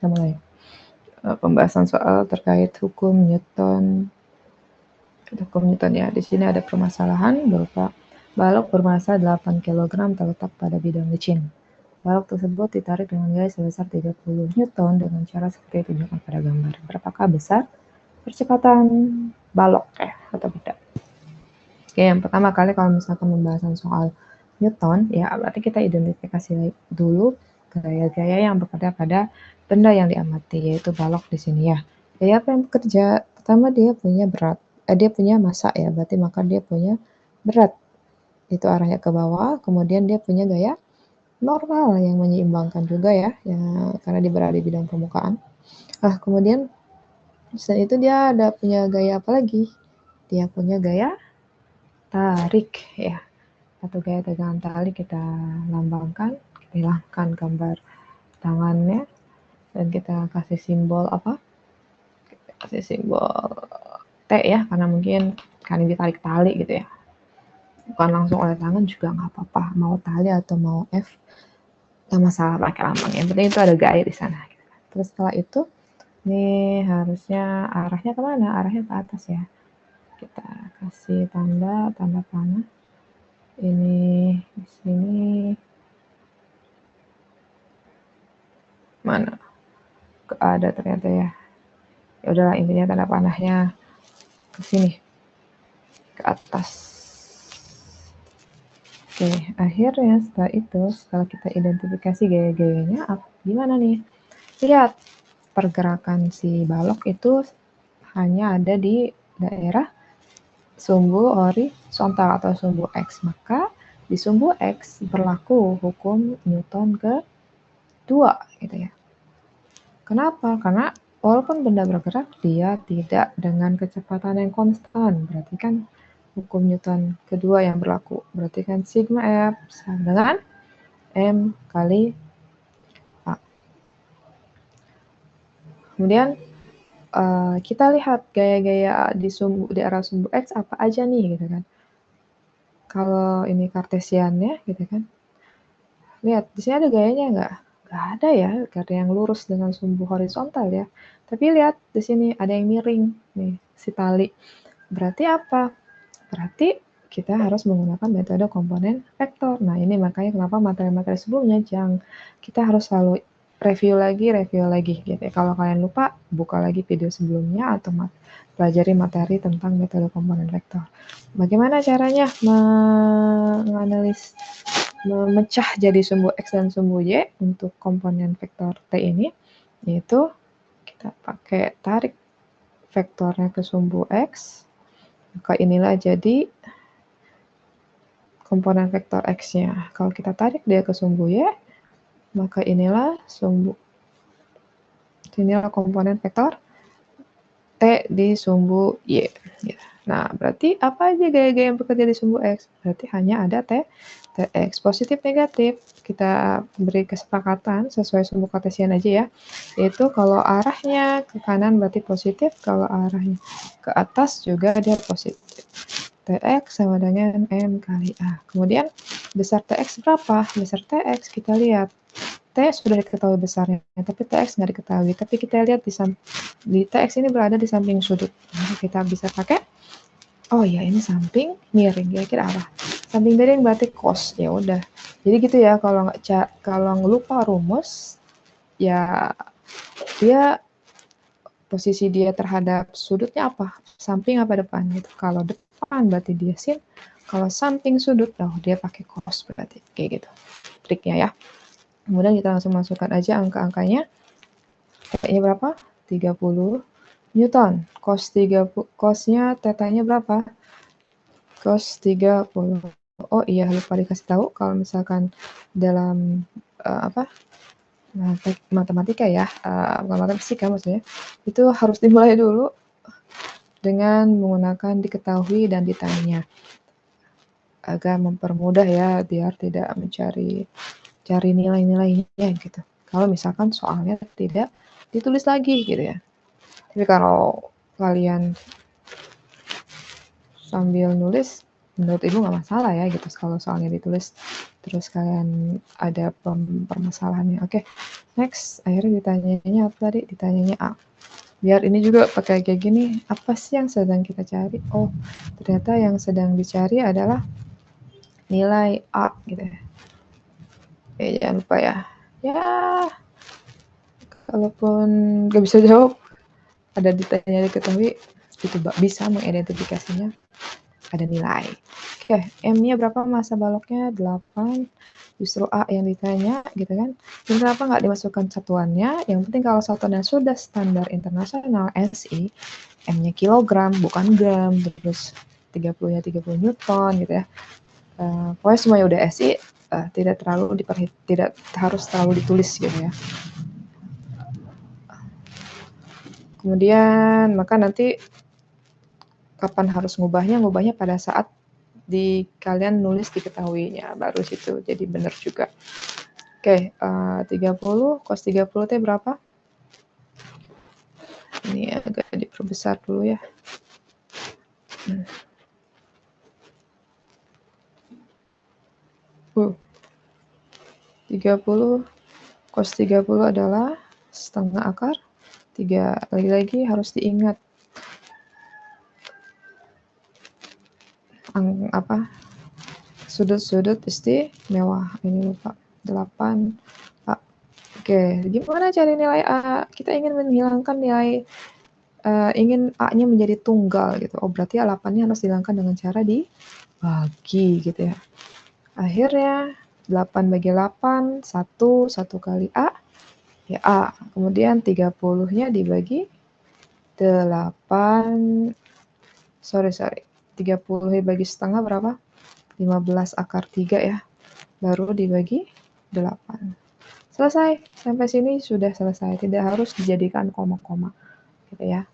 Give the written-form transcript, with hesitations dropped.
Kita mulai pembahasan soal terkait hukum Newton. Hukum Newton ya. Di sini ada permasalahan berupa balok bermassa 8 kg terletak pada bidang licin. Balok tersebut ditarik dengan gaya sebesar 30 Newton dengan cara seperti yang ditunjukkan pada gambar. Berapakah besar percepatan balok atau tidak? Oke, yang pertama kali kalau misalkan pembahasan soal Newton, ya berarti kita identifikasi dulu gaya-gaya yang bekerja pada benda yang diamati, yaitu balok di sini ya. Gaya apa yang bekerja? Pertama dia punya berat, dia punya massa ya, berarti maka dia punya berat. Itu arahnya ke bawah, kemudian dia punya gaya normal yang menyeimbangkan juga ya, karena dia berada di bidang permukaan. Nah, kemudian selain itu dia ada punya gaya apa lagi? Dia punya gaya tarik ya, atau gaya tegangan tali kita lambangkan, kita hilangkan gambar tangannya dan kita kasih simbol apa? Kasih simbol T ya, karena mungkin kan ditarik tali gitu ya. Bukan langsung oleh tangan juga nggak apa-apa, mau tali atau mau F, nggak masalah pakai lambang. Yang penting itu ada gaya di sana. Terus setelah itu, ini harusnya arahnya kemana? Arahnya ke atas ya. Kita kasih tanda panah. Ini di sini mana? Gak ada ternyata ya. Ya udahlah, intinya tanda panahnya ke sini, ke atas. Oke, akhirnya setelah kita identifikasi gaya-gayanya, gimana nih? Lihat, pergerakan si balok itu hanya ada di daerah sumbu horizontal atau sumbu X. Maka di sumbu X berlaku hukum Newton kedua, gitu ya. Kenapa? Karena walaupun benda bergerak, dia tidak dengan kecepatan yang konstan. Berarti kan hukum Newton kedua yang berlaku. Berarti kan sigma F sama dengan M kali A. Kemudian kita lihat gaya-gaya di arah sumbu X apa aja nih, gitu kan. Kalau ini kartesiannya, gitu kan. Lihat, di sini ada gayanya nggak? Nggak ada ya, karena yang lurus dengan sumbu horizontal ya. Tapi lihat, di sini ada yang miring, nih, si tali. Berarti apa? Berarti kita harus menggunakan metode komponen vektor. Nah, ini makanya kenapa materi-materi sebelumnya kita harus selalu review lagi gitu ya. Kalau kalian lupa, buka lagi video sebelumnya atau pelajari materi tentang metode komponen vektor. Bagaimana caranya memecah jadi sumbu X dan sumbu Y untuk komponen vektor T ini? Yaitu kita pakai tarik vektornya ke sumbu X, maka inilah jadi komponen vektor X-nya. Kalau kita tarik dia ke sumbu Y, maka inilah komponen vektor T di sumbu Y. Nah, berarti apa aja gaya-gaya yang bekerja di sumbu X? Berarti hanya ada Tx. Positif negatif, kita beri kesepakatan sesuai sumbu kartesian aja ya. Yaitu kalau arahnya ke kanan berarti positif, kalau arahnya ke atas juga dia positif. Tx sama dengan M kali A. Kemudian besar Tx berapa? Besar Tx kita lihat. T sudah diketahui besarnya, tapi Tx nggak diketahui. Tapi kita lihat di Tx ini berada di samping sudut. Maka kita bisa pakai, oh ya ini samping miring, kira-kira apa? Samping miring berarti cos. Ya udah. Jadi gitu ya, kalau lupa rumus, ya dia posisi dia terhadap sudutnya apa? Samping apa depan gitu. Kalau depan berarti dia sin, kalau samping sudut, dia pakai cos berarti. Kayak gitu triknya ya. Kemudian kita langsung masukkan aja angka-angkanya. T-nya berapa? 30 Newton. Cos-nya tetanya berapa? Cos 30. Oh iya, lupa dikasih tahu kalau misalkan dalam matematika ya, bukan matematika maksudnya, itu harus dimulai dulu dengan menggunakan diketahui dan ditanya, agar mempermudah ya, biar tidak cari nilai-nilainya gitu. Kalau misalkan soalnya tidak ditulis lagi gitu ya. Tapi kalau kalian sambil nulis, menurut ibu nggak masalah ya gitu. Kalau soalnya ditulis terus kalian ada permasalahannya. Oke, Next, akhirnya ditanyanya apa tadi? Ditanyanya A. Biar ini juga pakai kayak gini, apa sih yang sedang kita cari? Oh, ternyata yang sedang dicari adalah nilai A gitu ya. Jangan lupa ya. Ya, kalaupun gak bisa jawab, ada ditanya diketahui, itu bisa mengidentifikasinya ada nilai. Oke, M-nya berapa massa baloknya? 8. Justru A yang ditanya gitu kan. Dan kenapa nggak dimasukkan satuannya? Yang penting kalau satuannya sudah standar internasional SI, M-nya kilogram bukan gram, terus 30-nya 30 Newton gitu ya. Pokoknya semuanya udah SI, tidak harus terlalu ditulis gitu ya. Kemudian maka nanti kapan harus ngubahnya pada saat di kalian nulis diketahuinya, baru situ jadi benar juga. Oke, 30 cos 30 T berapa? Ini agak diperbesar dulu ya. 30 cos 30 adalah setengah akar 3. Lagi-lagi harus diingat sudut-sudut istimewa. Ini lupa 8 A. Oke, gimana cari nilai A? Kita ingin menghilangkan nilai ingin A-nya menjadi tunggal gitu. Oh, berarti 8-nya harus dihilangkan dengan cara dibagi gitu ya. Akhirnya 8 bagi 8, 1 kali A, ya A. Kemudian 30-nya dibagi 8, 30 dibagi setengah berapa? 15 akar 3 ya. Baru dibagi 8. Selesai. Sampai sini sudah selesai. Tidak harus dijadikan koma-koma gitu ya.